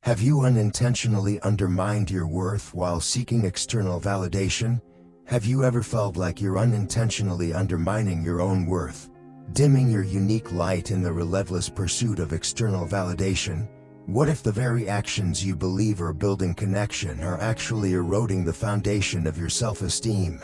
Have you unintentionally undermined your worth while seeking external validation? Have you ever felt like you're unintentionally undermining your own worth, dimming your unique light in the relentless pursuit of external validation? What if the very actions you believe are building connection are actually eroding the foundation of your self-esteem?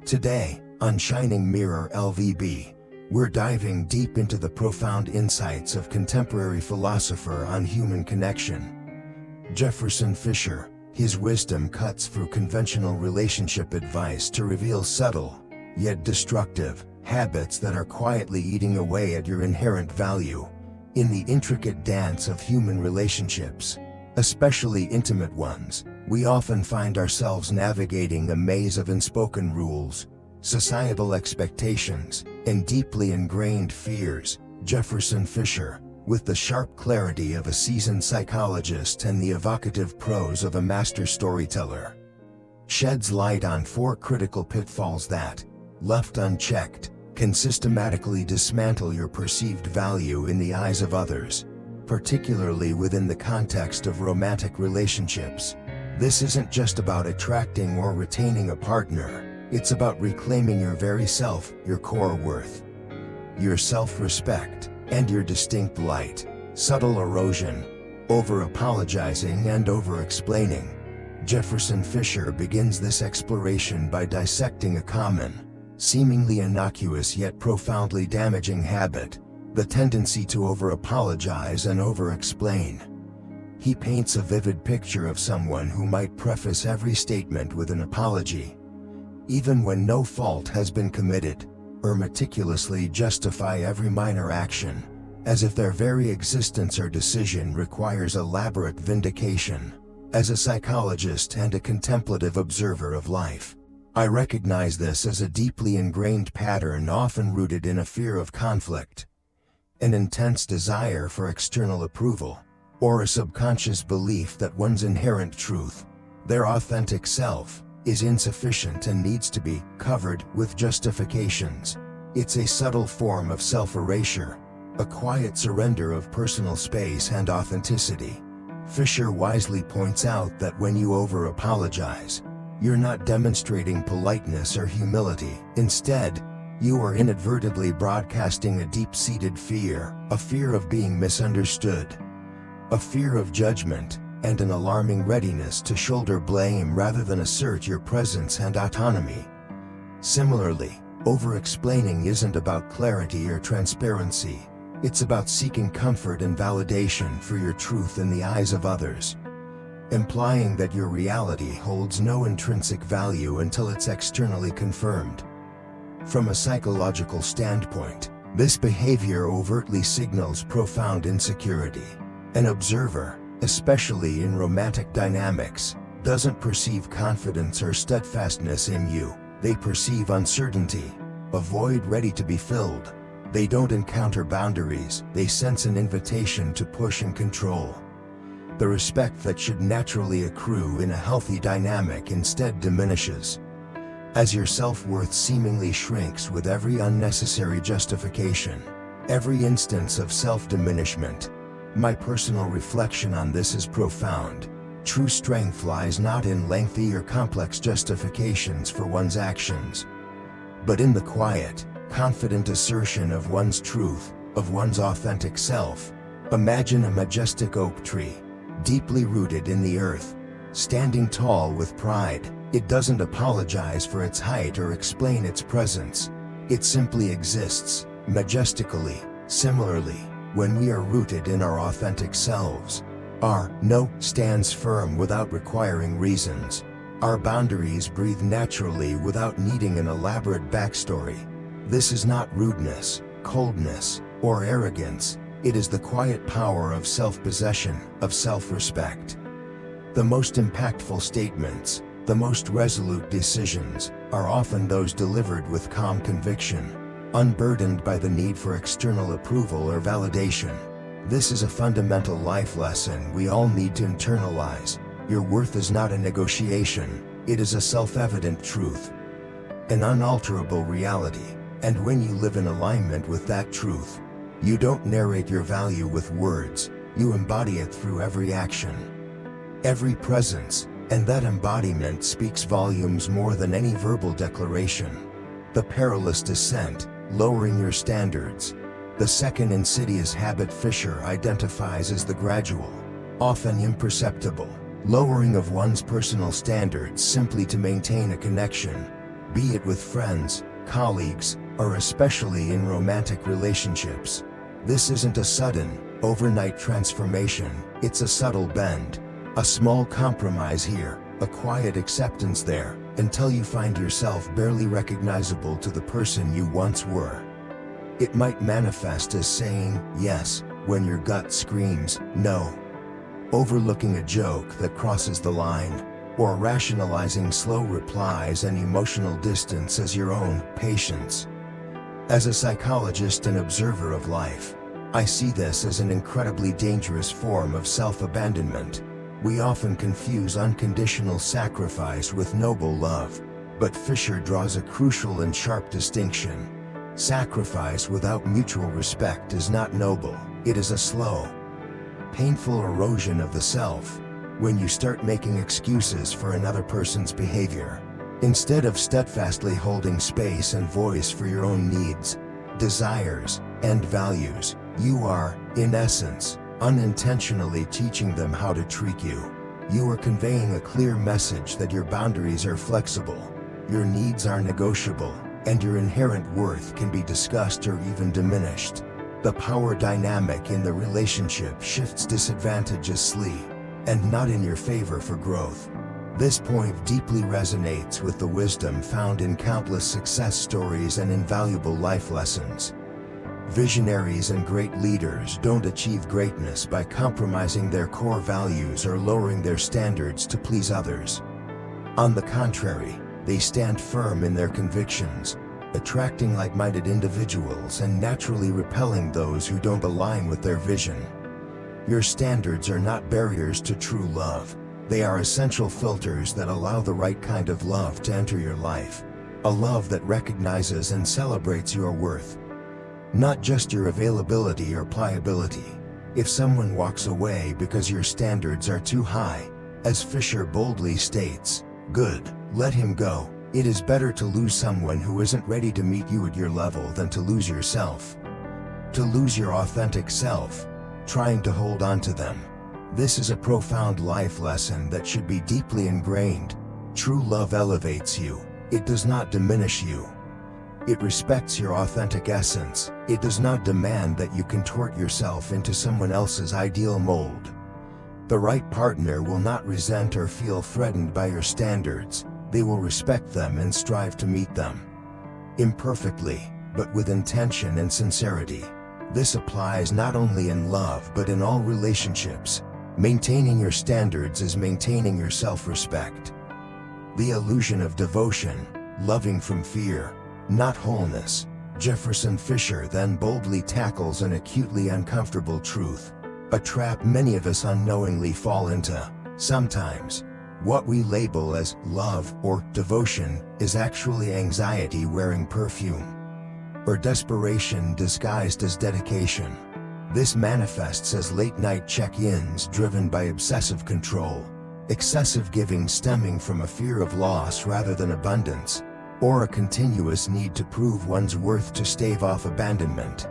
Today, on Shining Mirror-LVB, we're diving deep into the profound insights of contemporary philosopher on human connection, Jefferson Fisher. His wisdom cuts through conventional relationship advice to reveal subtle, yet destructive, habits that are quietly eating away at your inherent value. In the intricate dance of human relationships, especially intimate ones, we often find ourselves navigating a maze of unspoken rules, societal expectations, and deeply ingrained fears. Jefferson Fisher, with the sharp clarity of a seasoned psychologist and the evocative prose of a master storyteller, sheds light on 4 critical pitfalls that, left unchecked, can systematically dismantle your perceived value in the eyes of others, particularly within the context of romantic relationships. This isn't just about attracting or retaining a partner. It's about reclaiming your very self, your core worth, your self-respect, and your distinct light. Subtle erosion, over-apologizing and over-explaining. Jefferson Fisher begins this exploration by dissecting a common, seemingly innocuous yet profoundly damaging habit, the tendency to over-apologize and over-explain. He paints a vivid picture of someone who might preface every statement with an apology, even when no fault has been committed, or meticulously justify every minor action, as if their very existence or decision requires elaborate vindication. As a psychologist and a contemplative observer of life, I recognize this as a deeply ingrained pattern often rooted in a fear of conflict, an intense desire for external approval, or a subconscious belief that one's inherent truth, their authentic self, is insufficient and needs to be covered with justifications. It's a subtle form of self-erasure, a quiet surrender of personal space and authenticity. Fisher wisely points out that when you over-apologize, you're not demonstrating politeness or humility. Instead, you are inadvertently broadcasting a deep-seated fear, a fear of being misunderstood, a fear of judgment, and an alarming readiness to shoulder blame rather than assert your presence and autonomy. Similarly, over-explaining isn't about clarity or transparency. It's about seeking comfort and validation for your truth in the eyes of others, implying that your reality holds no intrinsic value until it's externally confirmed. From a psychological standpoint, this behavior overtly signals profound insecurity. An observer, especially in romantic dynamics, doesn't perceive confidence or steadfastness in you. They perceive uncertainty, a void ready to be filled. They don't encounter boundaries, they sense an invitation to push and control. The respect that should naturally accrue in a healthy dynamic instead diminishes, as your self-worth seemingly shrinks with every unnecessary justification, every instance of self-diminishment. My personal reflection on this is profound. True strength lies not in lengthy or complex justifications for one's actions, but in the quiet, confident assertion of one's truth, of one's authentic self. Imagine a majestic oak tree, deeply rooted in the earth, standing tall with pride. It doesn't apologize for its height or explain its presence. It simply exists, majestically. Similarly, when we are rooted in our authentic selves, our no stands firm without requiring reasons. Our boundaries breathe naturally without needing an elaborate backstory. This is not rudeness, coldness, or arrogance. It is the quiet power of self-possession, of self-respect. The most impactful statements, the most resolute decisions, are often those delivered with calm conviction, unburdened by the need for external approval or validation. This is a fundamental life lesson we all need to internalize. Your worth is not a negotiation, it is a self-evident truth, an unalterable reality. And when you live in alignment with that truth, you don't narrate your value with words, you embody it through every action, every presence, and that embodiment speaks volumes more than any verbal declaration. The perilous descent, lowering your standards. The second insidious habit Fisher identifies as the gradual, often imperceptible, lowering of one's personal standards simply to maintain a connection, be it with friends, colleagues, or especially in romantic relationships. This isn't a sudden, overnight transformation, it's a subtle bend, a small compromise here, a quiet acceptance there, until you find yourself barely recognizable to the person you once were. It might manifest as saying yes when your gut screams no, overlooking a joke that crosses the line, or rationalizing slow replies and emotional distance as your own patience. As a psychologist and observer of life, I see this as an incredibly dangerous form of self-abandonment. We often confuse unconditional sacrifice with noble love, but Fisher draws a crucial and sharp distinction. Sacrifice without mutual respect is not noble, it is a slow, painful erosion of the self. When you start making excuses for another person's behavior, instead of steadfastly holding space and voice for your own needs, desires, and values, you are, in essence, unintentionally teaching them how to treat you. You are conveying a clear message that your boundaries are flexible, your needs are negotiable, and your inherent worth can be discussed or even diminished. The power dynamic in the relationship shifts disadvantageously, and not in your favor for growth. This point deeply resonates with the wisdom found in countless success stories and invaluable life lessons. Visionaries and great leaders don't achieve greatness by compromising their core values or lowering their standards to please others. On the contrary, they stand firm in their convictions, attracting like-minded individuals and naturally repelling those who don't align with their vision. Your standards are not barriers to true love. They are essential filters that allow the right kind of love to enter your life. A love that recognizes and celebrates your worth, not just your availability or pliability. If someone walks away because your standards are too high, as Fisher boldly states, good, let him go. It is better to lose someone who isn't ready to meet you at your level than to lose yourself. To lose your authentic self, trying to hold on to them. This is a profound life lesson that should be deeply ingrained. True love elevates you. It does not diminish you. It respects your authentic essence. It does not demand that you contort yourself into someone else's ideal mold. The right partner will not resent or feel threatened by your standards. They will respect them and strive to meet them. Imperfectly, but with intention and sincerity. This applies not only in love but in all relationships. Maintaining your standards is maintaining your self-respect. The illusion of devotion, loving from fear, not wholeness. Jefferson Fisher then boldly tackles an acutely uncomfortable truth, a trap many of us unknowingly fall into. Sometimes, what we label as love or devotion is actually anxiety wearing perfume, or desperation disguised as dedication. This manifests as late-night check-ins driven by obsessive control, excessive giving stemming from a fear of loss rather than abundance, or a continuous need to prove one's worth to stave off abandonment.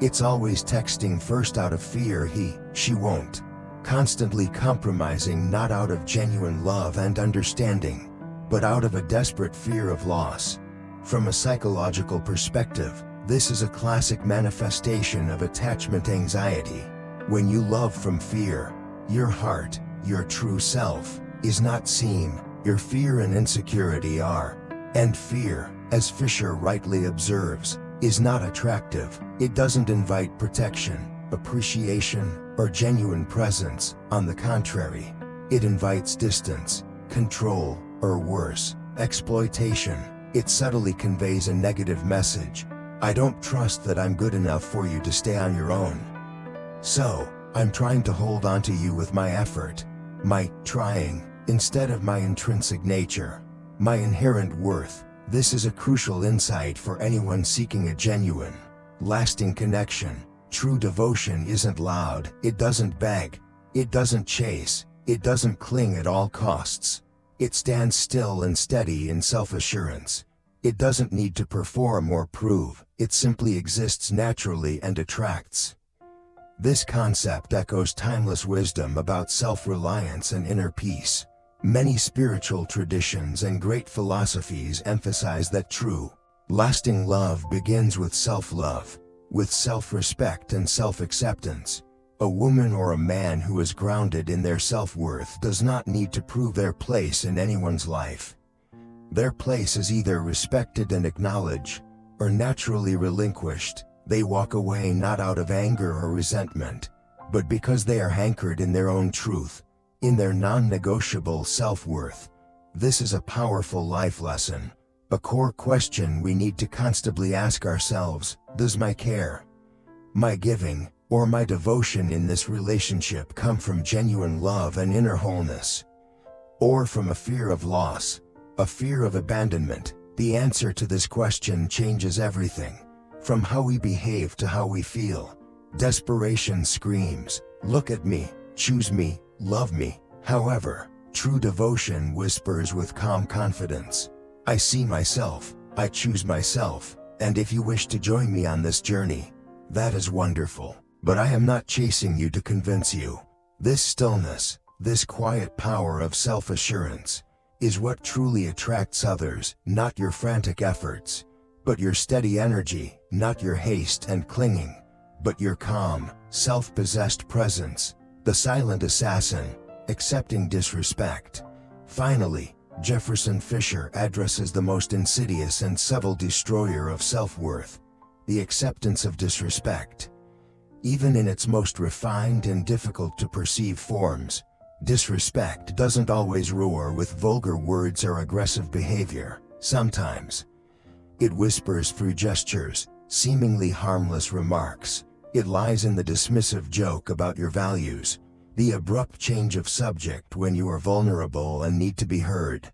It's always texting first out of fear she won't. Constantly compromising not out of genuine love and understanding, but out of a desperate fear of loss. From a psychological perspective, this is a classic manifestation of attachment anxiety. When you love from fear, your heart, your true self, is not seen. Your fear and insecurity are. And fear, as Fisher rightly observes, is not attractive. It doesn't invite protection, appreciation, or genuine presence. On the contrary, it invites distance, control, or worse, exploitation. It subtly conveys a negative message. I don't trust that I'm good enough for you to stay on your own. So, I'm trying to hold on to you with my effort, my trying, instead of my intrinsic nature, my inherent worth. This is a crucial insight for anyone seeking a genuine, lasting connection. True devotion isn't loud, it doesn't beg, it doesn't chase, it doesn't cling at all costs. It stands still and steady in self-assurance. It doesn't need to perform or prove, it simply exists naturally and attracts. This concept echoes timeless wisdom about self-reliance and inner peace. Many spiritual traditions and great philosophies emphasize that true, lasting love begins with self-love, with self-respect and self-acceptance. A woman or a man who is grounded in their self-worth does not need to prove their place in anyone's life. Their place is either respected and acknowledged, or naturally relinquished. They walk away not out of anger or resentment, but because they are anchored in their own truth, in their non-negotiable self-worth. This is a powerful life lesson, a core question we need to constantly ask ourselves: does my care, my giving, or my devotion in this relationship come from genuine love and inner wholeness, or from a fear of loss, a fear of abandonment? The answer to this question changes everything, from how we behave to how we feel. Desperation screams, "Look at me, choose me, love me." However, true devotion whispers with calm confidence, "I see myself, I choose myself, and if you wish to join me on this journey, that is wonderful. But I am not chasing you to convince you." This stillness, this quiet power of self-assurance, is what truly attracts others, not your frantic efforts, but your steady energy, not your haste and clinging, but your calm, self-possessed presence, the silent assassin, accepting disrespect. Finally, Jefferson Fisher addresses the most insidious and subtle destroyer of self-worth: the acceptance of disrespect. Even in its most refined and difficult to perceive forms, disrespect doesn't always roar with vulgar words or aggressive behavior. Sometimes, it whispers through gestures, seemingly harmless remarks. It lies in the dismissive joke about your values, the abrupt change of subject when you are vulnerable and need to be heard,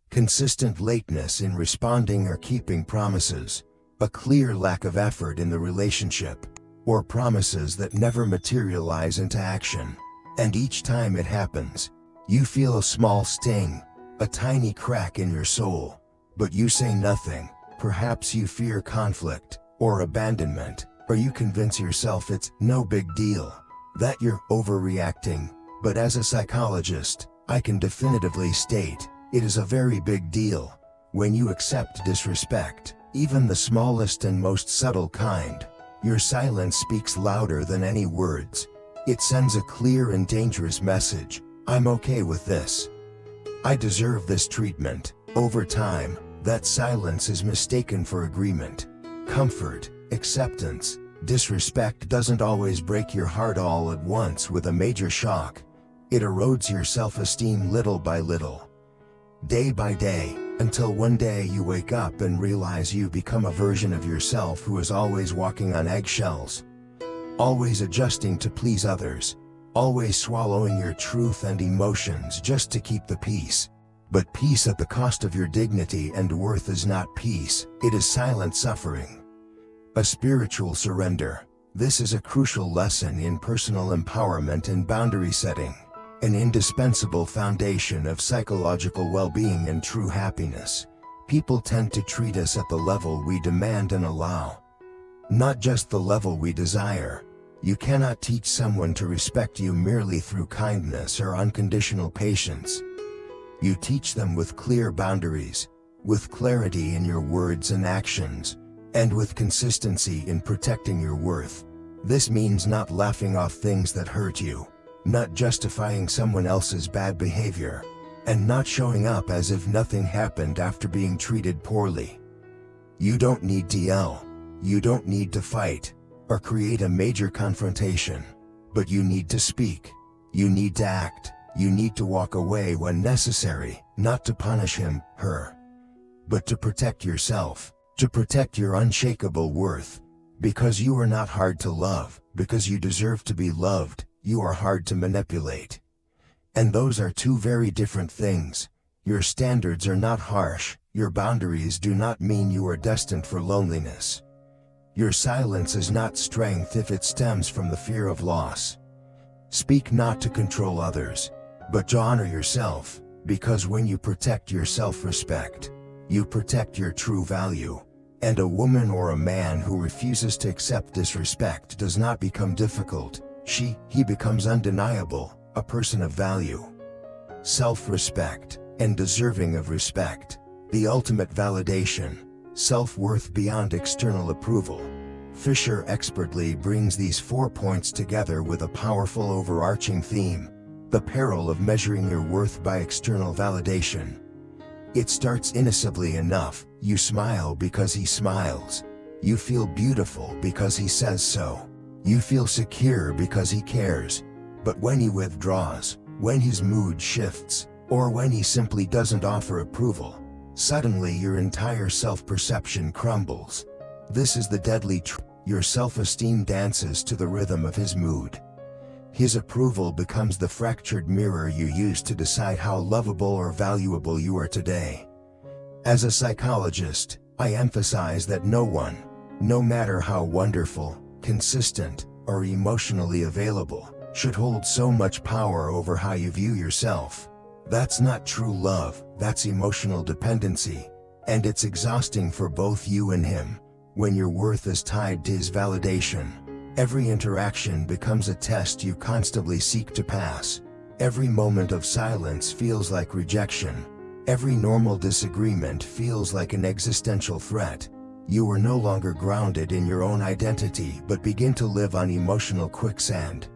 consistent lateness in responding or keeping promises, a clear lack of effort in the relationship, or promises that never materialize into action. And each time it happens, you feel a small sting, a tiny crack in your soul, but you say nothing. Perhaps you fear conflict, or abandonment, or you convince yourself it's no big deal, that you're overreacting. But as a psychologist, I can definitively state, it is a very big deal. When you accept disrespect, even the smallest and most subtle kind, your silence speaks louder than any words. It sends a clear and dangerous message: I'm okay with this. I deserve this treatment. Over time, that silence is mistaken for agreement, comfort, acceptance. Disrespect doesn't always break your heart all at once with a major shock. It erodes your self-esteem little by little, day by day, until one day you wake up and realize you've become a version of yourself who is always walking on eggshells, always adjusting to please others, always swallowing your truth and emotions just to keep the peace. But peace at the cost of your dignity and worth is not peace, it is silent suffering, a spiritual surrender. This is a crucial lesson in personal empowerment and boundary setting, an indispensable foundation of psychological well-being and true happiness. People tend to treat us at the level we demand and allow, not just the level we desire. You cannot teach someone to respect you merely through kindness or unconditional patience. You teach them with clear boundaries, with clarity in your words and actions, and with consistency in protecting your worth. This means not laughing off things that hurt you, not justifying someone else's bad behavior, and not showing up as if nothing happened after being treated poorly. You don't need to yell, you don't need to fight, or create a major confrontation, but you need to speak, you need to act, you need to walk away when necessary, not to punish him, her, but to protect yourself, to protect your unshakable worth. Because you are not hard to love, because you deserve to be loved, you are hard to manipulate. And those are two very different things. Your standards are not harsh, your boundaries do not mean you are destined for loneliness. Your silence is not strength if it stems from the fear of loss. Speak not to control others, but to honor yourself, because when you protect your self-respect, you protect your true value. And a woman or a man who refuses to accept disrespect does not become difficult. He becomes undeniable, a person of value. Self-respect, and deserving of respect. The ultimate validation. Self-worth beyond external approval. Fisher expertly brings these 4 points together with a powerful overarching theme: the peril of measuring your worth by external validation. It starts innocently enough. You smile because he smiles. You feel beautiful because he says so. You feel secure because he cares. But when he withdraws, when his mood shifts, or when he simply doesn't offer approval, suddenly your entire self-perception crumbles. This is the deadly truth. Your self-esteem dances to the rhythm of his mood. His approval becomes the fractured mirror you use to decide how lovable or valuable you are today. As a psychologist, I emphasize that no one, no matter how wonderful, consistent, or emotionally available, should hold so much power over how you view yourself. That's not true love, that's emotional dependency, and it's exhausting for both you and him. When your worth is tied to his validation, every interaction becomes a test you constantly seek to pass. Every moment of silence feels like rejection. Every normal disagreement feels like an existential threat. You are no longer grounded in your own identity but begin to live on emotional quicksand.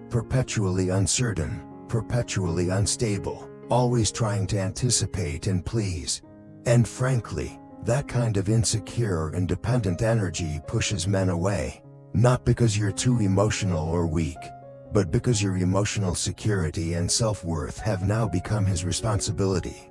Perpetually uncertain, perpetually unstable, always trying to anticipate and please. And frankly, that kind of insecure and dependent energy pushes men away. Not because you're too emotional or weak, but because your emotional security and self-worth have now become his responsibility.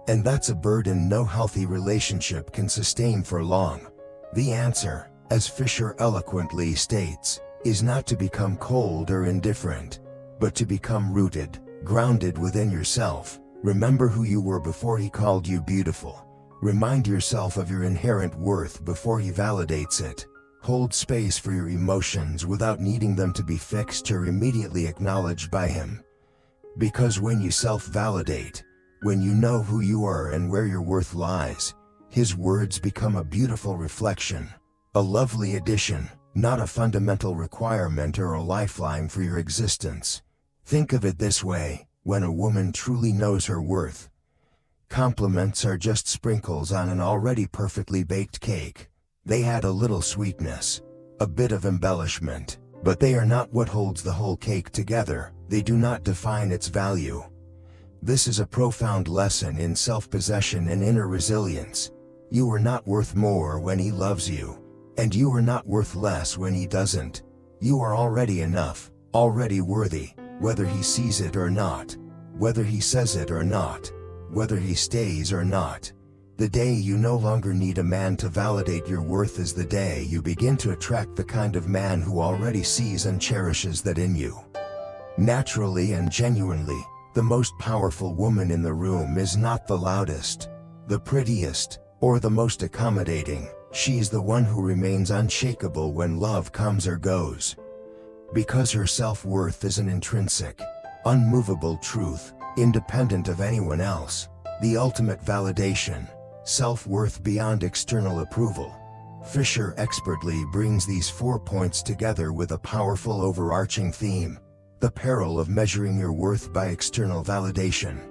And that's a burden no healthy relationship can sustain for long. The answer, as Fisher eloquently states, is not to become cold or indifferent, but to become rooted, grounded within yourself. Remember who you were before he called you beautiful. Remind yourself of your inherent worth before he validates it. Hold space for your emotions without needing them to be fixed or immediately acknowledged by him. Because when you self-validate, when you know who you are and where your worth lies, his words become a beautiful reflection, a lovely addition, not a fundamental requirement or a lifeline for your existence. Think of it this way: when a woman truly knows her worth, compliments are just sprinkles on an already perfectly baked cake. They add a little sweetness, a bit of embellishment, but they are not what holds the whole cake together. They do not define its value. This is a profound lesson in self-possession and inner resilience. You are not worth more when he loves you, and you are not worth less when he doesn't. You are already enough, already worthy, whether he sees it or not, whether he says it or not, whether he stays or not. The day you no longer need a man to validate your worth is the day you begin to attract the kind of man who already sees and cherishes that in you. Naturally and genuinely, the most powerful woman in the room is not the loudest, the prettiest, or the most accommodating. She is the one who remains unshakable when love comes or goes. Because her self-worth is an intrinsic, unmovable truth, independent of anyone else. The ultimate validation. Self-worth beyond external approval. Fisher expertly brings these 4 points together with a powerful overarching theme: the peril of measuring your worth by external validation.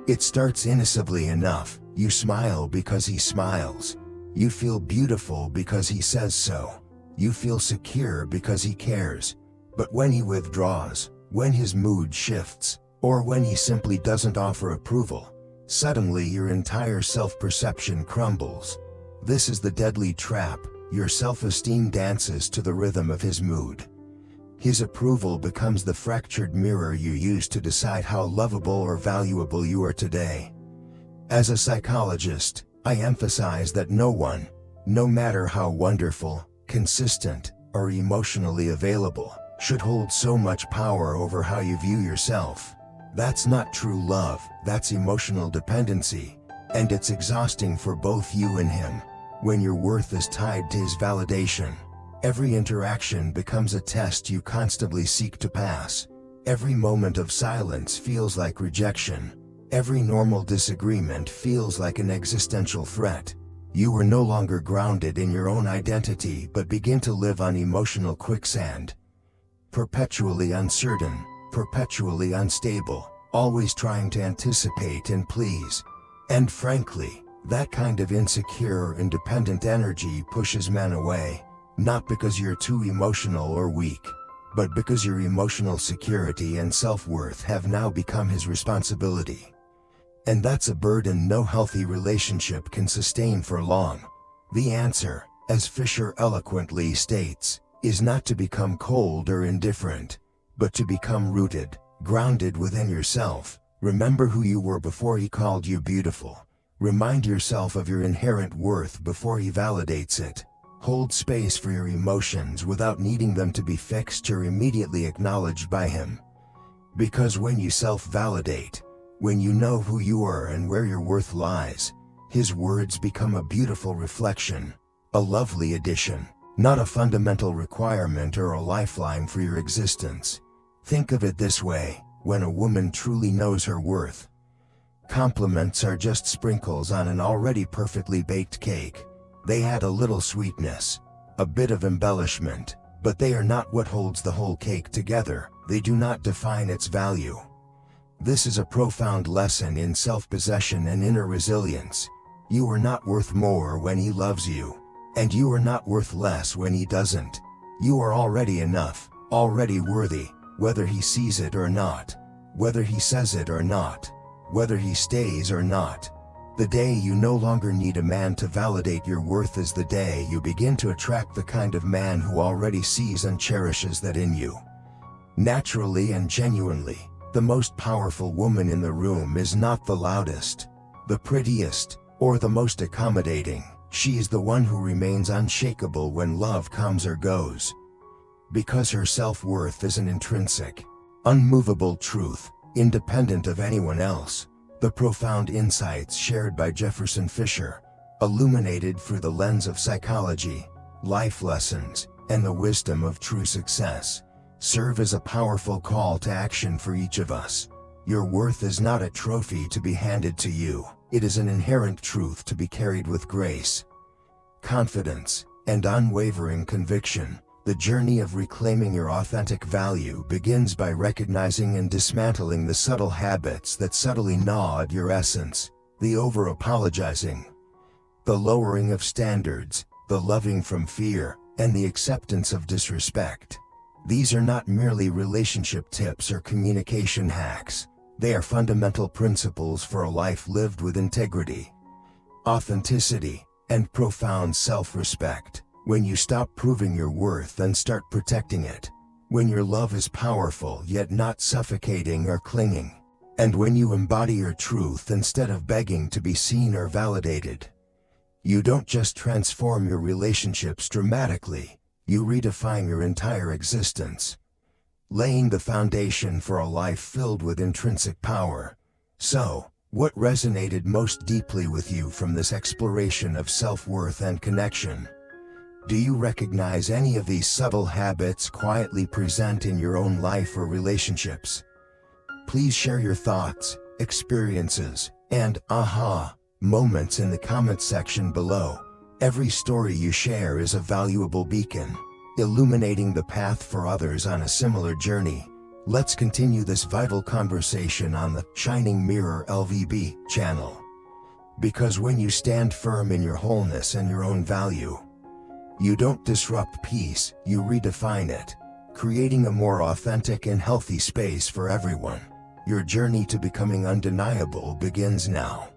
It starts innocently enough. You smile because he smiles. You feel beautiful because he says so. You feel secure because he cares. But when he withdraws, when his mood shifts, or when he simply doesn't offer approval, suddenly your entire self-perception crumbles. This is the deadly trap. Your self-esteem dances to the rhythm of his mood. His approval becomes the fractured mirror you use to decide how lovable or valuable you are today. As a psychologist, I emphasize that no one, no matter how wonderful, consistent, or emotionally available, should hold so much power over how you view yourself. That's not true love, that's emotional dependency, and it's exhausting for both you and him. When your worth is tied to his validation, every interaction becomes a test you constantly seek to pass. Every moment of silence feels like rejection. Every normal disagreement feels like an existential threat. You are no longer grounded in your own identity but begin to live on emotional quicksand. Perpetually uncertain, perpetually unstable, always trying to anticipate and please. And frankly, that kind of insecure or independent energy pushes men away, not because you're too emotional or weak, but because your emotional security and self-worth have now become his responsibility. And that's a burden no healthy relationship can sustain for long. The answer, as Fisher eloquently states, is not to become cold or indifferent, but to become rooted, grounded within yourself. Remember who you were before he called you beautiful. Remind yourself of your inherent worth before he validates it. Hold space for your emotions without needing them to be fixed or immediately acknowledged by him. Because when you self-validate, when you know who you are and where your worth lies, his words become a beautiful reflection, a lovely addition, not a fundamental requirement or a lifeline for your existence. Think of it this way: when a woman truly knows her worth, compliments are just sprinkles on an already perfectly baked cake. They add a little sweetness, a bit of embellishment, but they are not what holds the whole cake together. They do not define its value. This is a profound lesson in self-possession and inner resilience. You are not worth more when he loves you, and you are not worth less when he doesn't. You are already enough, already worthy, whether he sees it or not, whether he says it or not, whether he stays or not. The day you no longer need a man to validate your worth is the day you begin to attract the kind of man who already sees and cherishes that in you. Naturally and genuinely, the most powerful woman in the room is not the loudest, the prettiest, or the most accommodating. She is the one who remains unshakable when love comes or goes. Because her self-worth is an intrinsic, unmovable truth, independent of anyone else. The profound insights shared by Jefferson Fisher, illuminated through the lens of psychology, life lessons, and the wisdom of true success, serve as a powerful call to action for each of us. Your worth is not a trophy to be handed to you. It is an inherent truth to be carried with grace, confidence, and unwavering conviction. The journey of reclaiming your authentic value begins by recognizing and dismantling the subtle habits that subtly gnaw at your essence: the over-apologizing, the lowering of standards, the loving from fear, and the acceptance of disrespect. These are not merely relationship tips or communication hacks. They are fundamental principles for a life lived with integrity, authenticity, and profound self-respect. When you stop proving your worth and start protecting it, when your love is powerful yet not suffocating or clinging, and when you embody your truth instead of begging to be seen or validated, you don't just transform your relationships dramatically, you redefine your entire existence, laying the foundation for a life filled with intrinsic power. So, what resonated most deeply with you from this exploration of self-worth and connection? Do you recognize any of these subtle habits quietly present in your own life or relationships? Please share your thoughts, experiences, and aha moments in the comments section below. Every story you share is a valuable beacon, illuminating the path for others on a similar journey. Let's continue this vital conversation on the Shining Mirror-LVB channel. Because when you stand firm in your wholeness and your own value, you don't disrupt peace, you redefine it, creating a more authentic and healthy space for everyone. Your journey to becoming undeniable begins now.